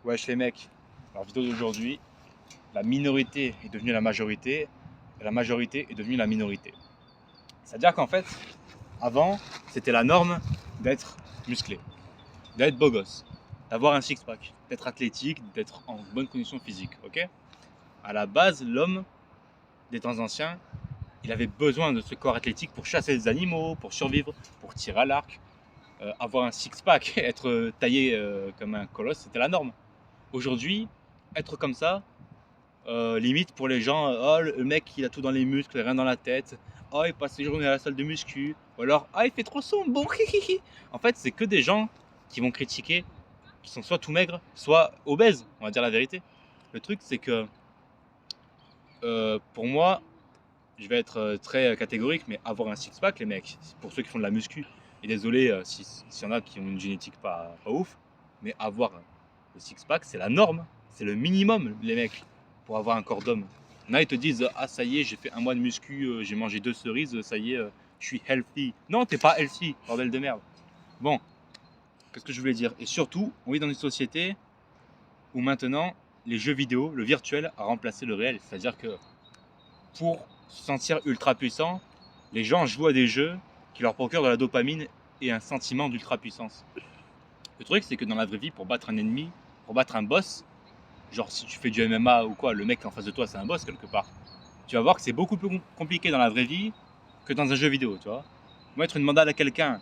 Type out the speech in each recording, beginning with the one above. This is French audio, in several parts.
Wesh les mecs, alors vidéo d'aujourd'hui, la minorité est devenue la majorité et la majorité est devenue la minorité. C'est-à-dire qu'en fait, avant, c'était la norme d'être musclé, d'être beau gosse, d'avoir un six-pack, d'être athlétique, d'être en bonne condition physique, ok? À la base, l'homme, des temps anciens, il avait besoin de ce corps athlétique pour chasser des animaux, pour survivre, pour tirer à l'arc, avoir un six-pack, être taillé comme un colosse, c'était la norme. Aujourd'hui, être comme ça, limite pour les gens, oh le mec il a tout dans les muscles, rien dans la tête, oh il passe ses journées à la salle de muscu, ou alors ah il fait trop sombre, bon hihihi. En fait, c'est que des gens qui vont critiquer, qui sont soit tout maigres, soit obèses, on va dire la vérité. Le truc c'est que pour moi, je vais être très catégorique, mais avoir un six-pack, les mecs, pour ceux qui font de la muscu, et désolé s'il y en a qui ont une génétique pas ouf, mais avoir le six-pack, c'est la norme, c'est le minimum, les mecs, pour avoir un corps d'homme. Il y en a, ils te disent, ah ça y est, j'ai fait un mois de muscu, j'ai mangé 2 cerises, ça y est, je suis healthy. Non, t'es pas healthy, bordel de merde. Bon, qu'est-ce que je voulais dire? Et surtout, on vit dans une société où maintenant, les jeux vidéo, le virtuel, a remplacé le réel. C'est-à-dire que pour se sentir ultra puissant, les gens jouent à des jeux qui leur procurent de la dopamine et un sentiment d'ultra puissance. Le truc, c'est que dans la vraie vie, pour battre un ennemi, pour battre un boss, genre si tu fais du MMA ou quoi, le mec en face de toi, c'est un boss quelque part. Tu vas voir que c'est beaucoup plus compliqué dans la vraie vie que dans un jeu vidéo, tu vois. Mettre une mandale à quelqu'un,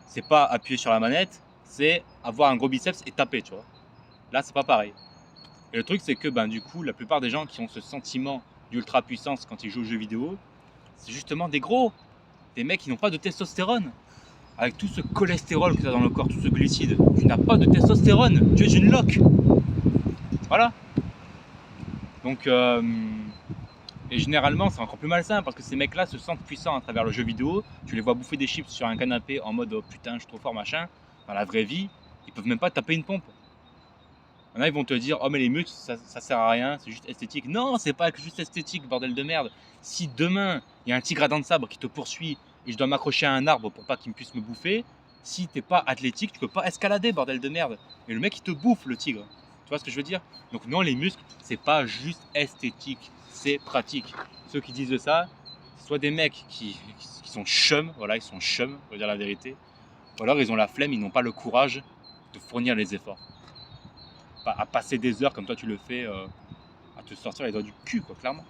c'est pas appuyer sur la manette, c'est avoir un gros biceps et taper, tu vois. Là, c'est pas pareil. Et le truc, c'est que du coup, la plupart des gens qui ont ce sentiment d'ultra puissance quand ils jouent aux jeux vidéo, c'est justement des gros, des mecs qui n'ont pas de testostérone. Avec tout ce cholestérol que tu as dans le corps, tout ce glucide, tu n'as pas de testostérone, tu es une loque. Voilà. Donc, et généralement, c'est encore plus malsain parce que ces mecs-là se sentent puissants à travers le jeu vidéo. Tu les vois bouffer des chips sur un canapé en mode oh putain, je suis trop fort, machin. Dans la vraie vie, ils peuvent même pas taper une pompe. Il y en a, ils vont te dire oh mais les muscles ça sert à rien, c'est juste esthétique. Non, c'est pas juste esthétique, bordel de merde. Si demain il y a un tigre à dents de sabre qui te poursuit et je dois m'accrocher à un arbre pour pas qu'il puisse me bouffer, si t'es pas athlétique, tu peux pas escalader, bordel de merde. Et le mec il te bouffe le tigre. Tu vois ce que je veux dire? Donc non, les muscles c'est pas juste esthétique, c'est pratique. Ceux qui disent ça, c'est soit des mecs qui sont chums, voilà, ils sont chums, pour dire la vérité, ou alors ils ont la flemme, ils n'ont pas le courage de fournir les efforts à passer des heures comme toi tu le fais à te sortir les doigts du cul, quoi, clairement.